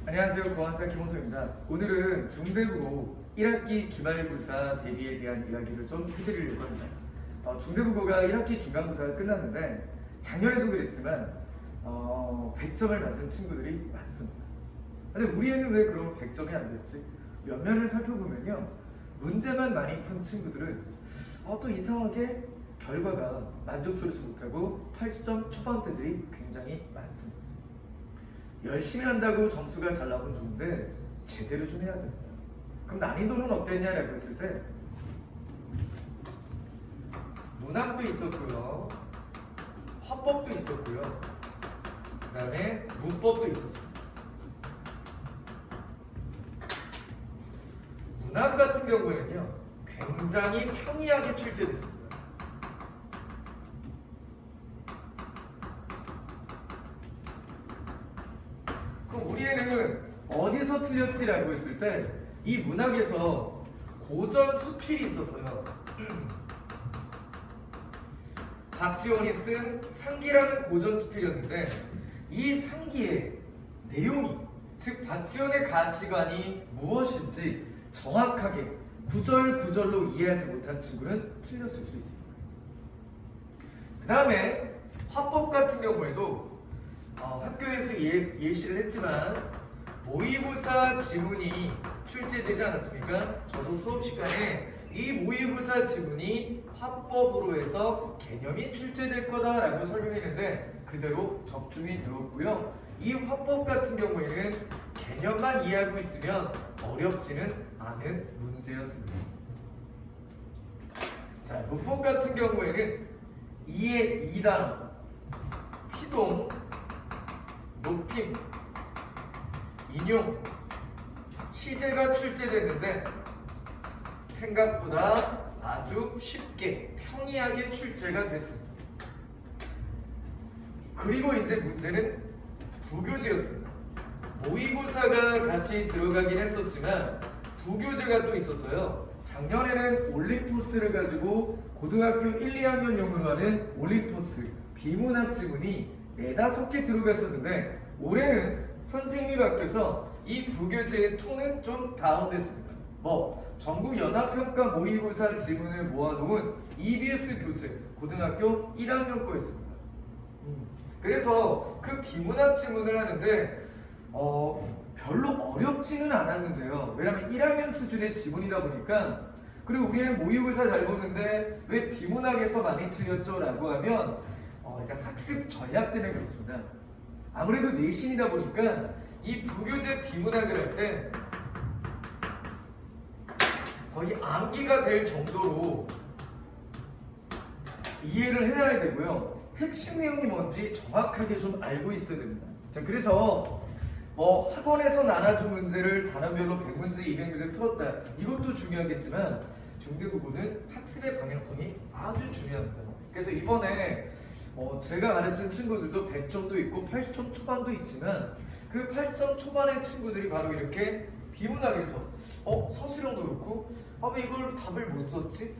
안녕하세요. 고한사 김호수입니다. 오늘은 중대국어 1학기 기말고사 대비에 대한 이야기를 좀 해드리려고 합니다. 중대국어가 1학기 중간고사가 끝났는데 작년에도 그랬지만 100점을 맞은 친구들이 많습니다. 근데 우리 애는 왜 그럼 100점이 안 됐지? 면면을 살펴보면요, 문제만 많이 푼 친구들은 또 이상하게 결과가 만족스럽지 못하고 80점 초반대들이 굉장히 많습니다. 열심히 한다고 점수가 잘 나오면 좋은데 제대로 좀 해야 됩니다. 그럼 난이도는 어땠냐라고 했을 때 문학도 있었고요, 화법도 있었고요, 그 다음에 문법도 있었습니다. 문학 같은 경우에는요, 굉장히 평이하게 출제됐습니다. 그럼 우리 애는 어디서 틀렸지라고 했을 때 이 문학에서 고전 수필이 있었어요. 박지원이 쓴 상기라는 고전 수필이었는데 이 상기의 내용이, 즉 박지원의 가치관이 무엇인지 정확하게 구절 구절로 이해하지 못한 친구는 틀렸을 수 있습니다. 그 다음에 화법 같은 경우에도 학교에서 예시를 했지만 모의고사 지문이 출제되지 않았습니까? 저도 수업 시간에 이 모의고사 지문이 화법으로 해서 개념이 출제될 거다라고 설명했는데 그대로 적중이 되었고요. 이 화법 같은 경우에는 개념만 이해하고 있으면 어렵지는 않은 문제였습니다. 자, 문법 같은 경우에는 2의 2단어, 피동, 높임, 인용, 시제가 출제됐는데 생각보다 아주 쉽게 평이하게 출제가 됐습니다. 그리고 이제 문제는 부교재였습니다. 모의고사가 같이 들어가긴 했었지만 부교재가 또 있었어요. 작년에는 올림포스를 가지고 고등학교 1, 2학년용으로 하는 올림포스 비문학 지문이 4-5개 들어갔었는데 올해는 선생님이 바뀌어서 이 부교재의 톤은 좀 다운됐습니다. 전국 연합평가 모의고사 지문을 모아놓은 EBS 교재 고등학교 1학년 거였습니다. 그래서 그 비문학 지문을 하는데 별로 어렵지는 않았는데요. 왜냐하면 1학년 수준의 지문이다 보니까. 그리고 우리는 모의고사 잘 보는데 왜 비문학에서 많이 틀렸죠? 라고 하면 이제 학습 전략 때문에 그렇습니다. 아무래도 내신이다 보니까 이 부교재 비문학을 할 때 거의 암기가 될 정도로 이해를 해놔야 되고요. 핵심 내용이 뭔지 정확하게 좀 알고 있어야 됩니다. 자, 그래서 학원에서 나눠준 문제를 단원별로 100문제, 200문제 풀었다. 이것도 중요하겠지만 중대국어는 학습의 방향성이 아주 중요합니다. 그래서 이번에 제가 가르친 친구들도 100점도 있고 80점 초반도 있지만 그 8점 초반의 친구들이 바로 이렇게 비문학에서 서술형도 그렇고 왜 이걸 답을 못 썼지?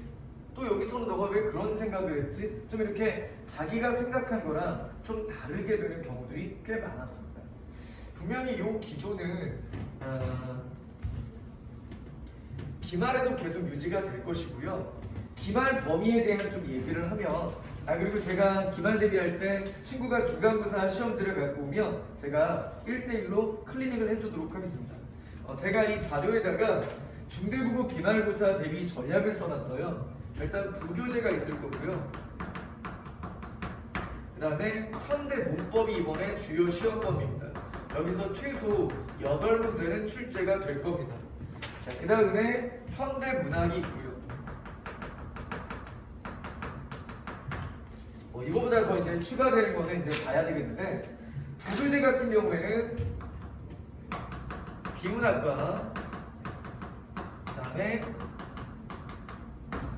또 여기서는 너가 왜 그런 생각을 했지? 좀 이렇게 자기가 생각한 거랑 좀 다르게 되는 경우들이 꽤 많았습니다. 분명히 이 기조는 기말에도 계속 유지가 될 것이고요. 기말 범위에 대한 좀 얘기를 하면 그리고 제가 기말 대비할 때 친구가 중간고사 시험지를 갖고 오면 제가 1대1로 클리닉을 해주도록 하겠습니다. 제가 이 자료에다가 중대국어 기말고사 대비 전략을 써놨어요. 일단 부교재가 있을 거고요. 그 다음에 현대 문법이 이번에 주요 시험범위입니다. 여기서 최소 8문제는 출제가 될 겁니다. 자, 그 다음에 현대 문학이 있고요. 이거보다 더 이제 추가되는 거는 이제 봐야 되겠는데, 부교재 같은 경우에는 비문학과 그 다음에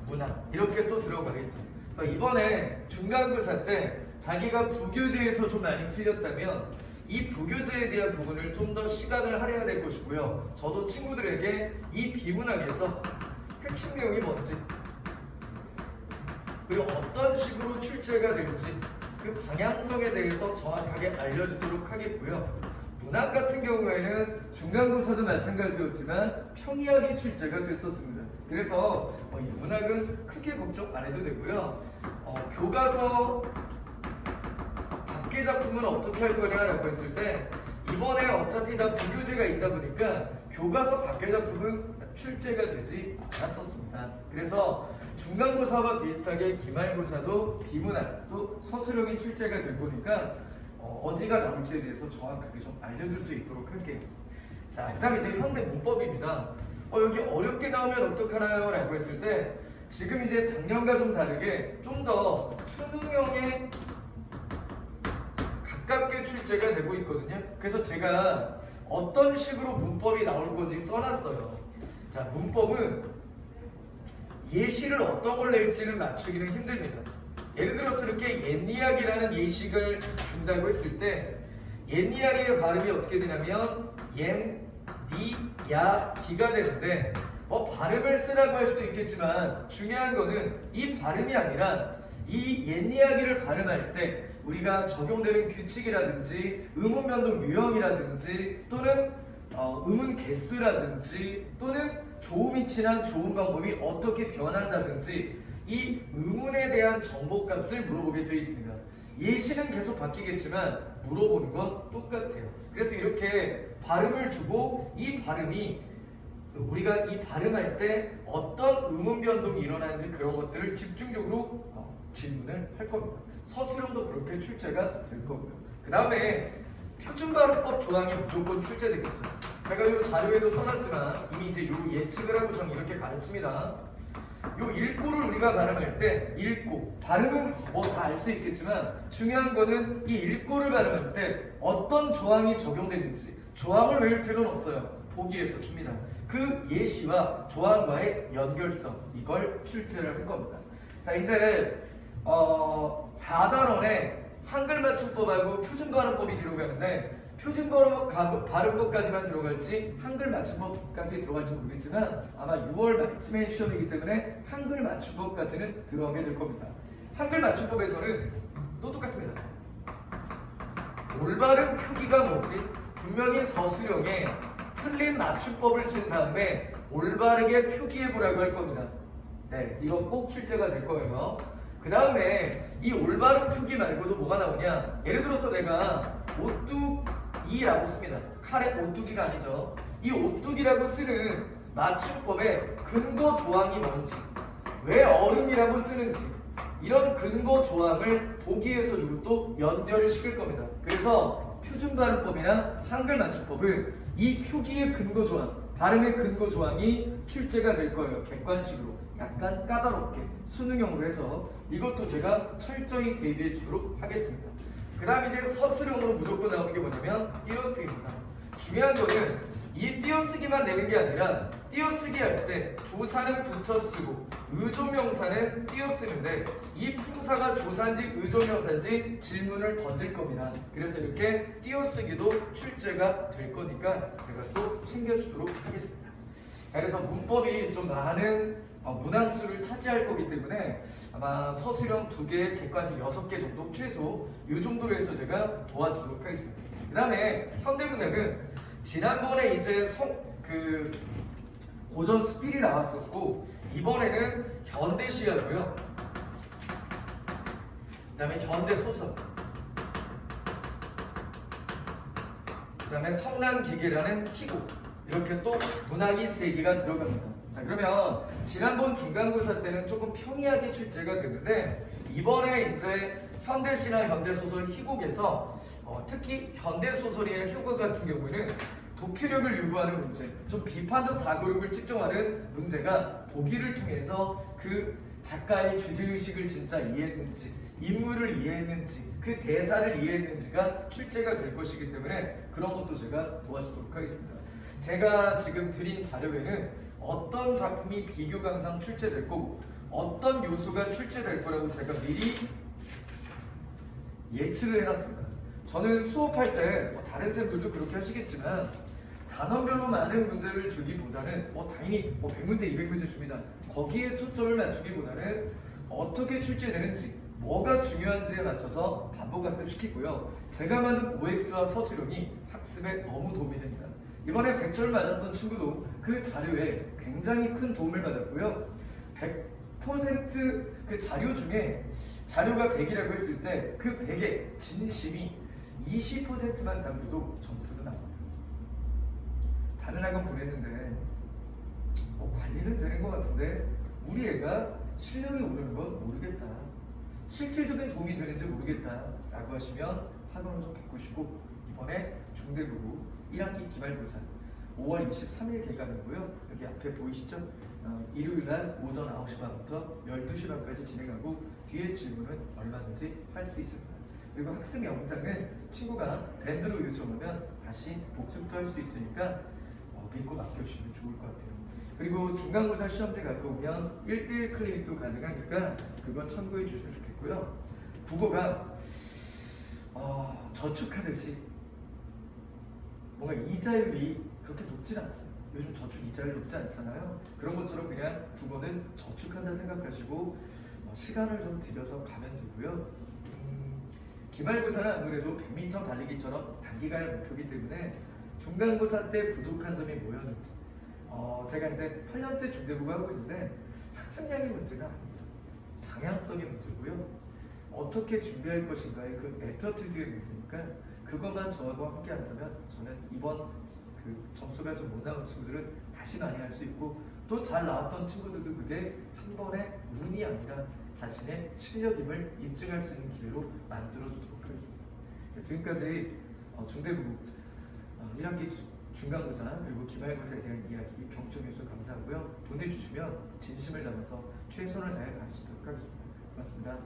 문학 이렇게 또 들어가겠죠. 그래서 이번에 중간고사 때 자기가 부교재에서 좀 많이 틀렸다면 이 부교재에 대한 부분을 좀 더 시간을 할애해야 될 것이고요. 저도 친구들에게 이 비문학에서 핵심 내용이 뭔지 그리고 어떤 식으로 출제가 될지 그 방향성에 대해서 정확하게 알려주도록 하겠고요. 문학 같은 경우에는 중간고사도 마찬가지였지만 평이하게 출제가 됐었습니다. 그래서 이 문학은 크게 걱정 안 해도 되고요. 교과서 밖의 작품은 어떻게 할 거냐라고 했을 때 이번에 어차피 다 부교재가 있다 보니까 교과서 밖의 작품은 출제가 되지 않았었습니다. 그래서 중간고사와 비슷하게 기말고사도 비문학 또 서술형이 출제가 될 거니까 어디가 나올지에 대해서 정확하게 좀 알려줄 수 있도록 할게요. 자, 그 다음에 이제 현대 문법입니다. 여기 어렵게 나오면 어떡하나요? 라고 했을 때 지금 이제 작년과 좀 다르게 좀 더 수능형에 가깝게 출제가 되고 있거든요. 그래서 제가 어떤 식으로 문법이 나올 건지 써놨어요. 자, 문법은 예시를 어떤 걸 낼지는 맞추기는 힘듭니다. 예를 들어서 이렇게 옛이야기라는 예식을 준다고 했을 때 옛이야기의 발음이 어떻게 되냐면 옌, 니, 야, 기가 되는데 발음을 쓰라고 할 수도 있겠지만 중요한 거는 이 발음이 아니라 이 옛이야기를 발음할 때 우리가 적용되는 규칙이라든지 음운 변동 유형이라든지 또는 음운 개수라든지 또는 조음이 친한 조음 방법이 어떻게 변한다든지 이 음운에 대한 정보값을 물어보게 되어 있습니다. 예시는 계속 바뀌겠지만 물어보는 건 똑같아요. 그래서 이렇게 발음을 주고 이 발음이 우리가 이 발음할 때 어떤 음운 변동이 일어나는지 그런 것들을 집중적으로 질문을 할 겁니다. 서술형도 그렇게 출제가 될 거고요. 그 다음에 표준발음법 조항이 무조건 출제되겠죠. 제가 이 자료에도 써놨지만 이미 이제 요 예측을 하고 저는 이렇게 가르칩니다. 요 읽고를 우리가 발음할 때 읽고 발음은 뭐 다 알 수 있겠지만 중요한 거는 이 읽고를 발음할 때 어떤 조항이 적용되는지 조항을 외울 필요는 없어요. 보기에서 줍니다. 그 예시와 조항과의 연결성 이걸 출제를 할 겁니다. 자, 이제 4단원에 한글 맞춤법하고 표준발음법이 들어가는데 표준발음법까지만 들어갈지 한글 맞춤법까지 들어갈지 모르겠지만 아마 6월 말쯤에 시험이기 때문에 한글 맞춤법까지는 들어가게 될 겁니다. 한글 맞춤법에서는 또 똑같습니다. 올바른 표기가 뭐지? 분명히 서술형에 틀린 맞춤법을 친 다음에 올바르게 표기해보라고 할 겁니다. 네, 이거 꼭 출제가 될 거예요. 그 다음에 이 올바른 표기 말고도 뭐가 나오냐? 예를 들어서 내가 오뚜기라고 씁니다. 칼에 오뚜기가 아니죠. 이 오뚜기라고 쓰는 맞춤법의 근거 조항이 뭔지, 왜 얼음이라고 쓰는지 이런 근거 조항을 보기에서 주고 또 연결을 시킬 겁니다. 그래서 표준발음법이나 한글 맞춤법은 이 표기의 근거 조항, 발음의 근거 조항이 출제가 될 거예요. 객관식으로 약간 까다롭게 수능형으로 해서 이것도 제가 철저히 대비해 주도록 하겠습니다. 그 다음 이제 서술형으로 무조건 나오는 게 뭐냐면 띄어쓰기입니다. 중요한 거는 이 띄어쓰기만 내는 게 아니라 띄어쓰기 할 때 조사는 붙여 쓰고 의조명사는 띄어쓰는데 이 품사가 조사인지 의조명사인지 질문을 던질 겁니다. 그래서 이렇게 띄어쓰기도 출제가 될 거니까 제가 또 챙겨주도록 하겠습니다. 자, 그래서 문법이 좀 많은 문항수를 차지할 거기 때문에 아마 서술형 2개, 객관식 6개 정도 최소 이 정도로 해서 제가 도와주도록 하겠습니다. 그 다음에 현대문학은 지난번에 이제 고전 수필이 나왔었고 이번에는 현대시하고요. 그 다음에 현대소설, 그 다음에 성난기계라는 희곡 이렇게 또 문학이 3개가 들어갑니다. 자, 그러면 지난번 중간고사 때는 조금 평이하게 출제가 됐는데 이번에 이제 현대시나 현대소설 희곡에서 특히 현대소설의 희곡 같은 경우에는 도피력을 요구하는 문제, 좀 비판적 사고력을 측정하는 문제가 보기를 통해서 그 작가의 주제의식을 진짜 이해했는지 인물을 이해했는지 그 대사를 이해했는지가 출제가 될 것이기 때문에 그런 것도 제가 도와주도록 하겠습니다. 제가 지금 드린 자료에는 어떤 작품이 비교 강상 출제될 거고 어떤 요소가 출제될 거라고 제가 미리 예측을 해놨습니다. 저는 수업할 때 다른 쌤들도 그렇게 하시겠지만 단원별로 많은 문제를 주기보다는 당연히 100문제, 200문제 줍니다. 거기에 초점을 맞추기보다는 어떻게 출제되는지 뭐가 중요한지에 맞춰서 반복학습 시키고요. 제가 만든 OX와 서술형이 학습에 너무 도움이 됩니다. 이번에 100점 맞았던 친구도 그 자료에 굉장히 큰 도움을 받았고요. 100%그 자료 중에 자료가 100이라고 했을 때 그 100에 진심이 20%만 담겨도 점수가 나와요. 다른 학원 보냈는데 관리는 되는 것 같은데 우리 애가 실력이 오르는 건 모르겠다. 실질적인 도움이 되는지 모르겠다 라고 하시면 학원을 좀 바꾸시고 이번에 중대부고 1학기 기말고사 5월 23일 개강이고요. 여기 앞에 보이시죠? 일요일날 오전 9시 반부터 12시 반까지 진행하고 뒤에 질문은 얼마든지 할 수 있습니다. 그리고 학습 영상은 친구가 밴드로 요청하면 다시 복습도 할 수 있으니까 믿고 맡겨주시면 좋을 것 같아요. 그리고 중간고사 시험지 갖고 오면 1대1 클리닉도 가능하니까 그거 참고해 주시면 좋겠고요. 국어가 저축하듯이 뭔가 이자율이 그렇게 높진 않습니다. 요즘 저축 이자율 높지 않잖아요. 그런 것처럼 그냥 국어는 저축한다 생각하시고 시간을 좀 들여서 가면 되고요. 기말고사는 아무래도 100m 달리기처럼 단기간의 목표이기 때문에 중간고사 때 부족한 점이 뭐였는지 제가 이제 8년째 중대부고 하고 있는데 학습량의 문제가 아닙니다. 방향성의 문제고요. 어떻게 준비할 것인가의 그 애터튜드의 문제니까 그것만 저하고 함께 한다면 저는 이번 그 점수가 좀 못 나온 친구들은 다시 많이 할 수 있고 또 잘 나왔던 친구들도 그게 한 번의 운이 아니라 자신의 실력임을 입증할 수 있는 기회로 만들어주도록 하겠습니다. 지금까지 중대부고 1학기 중간고사 그리고 기말고사에 대한 이야기 경청해주셔서 감사하고요. 보내주시면 진심을 담아서 최선을 다해 가르치도록 하겠습니다. 고맙습니다.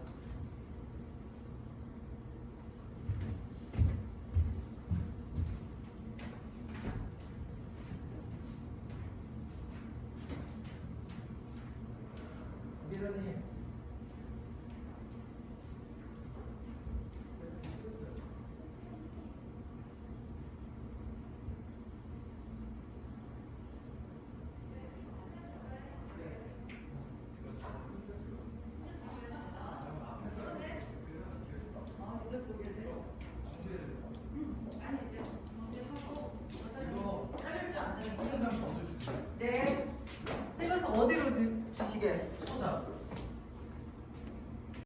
기자님.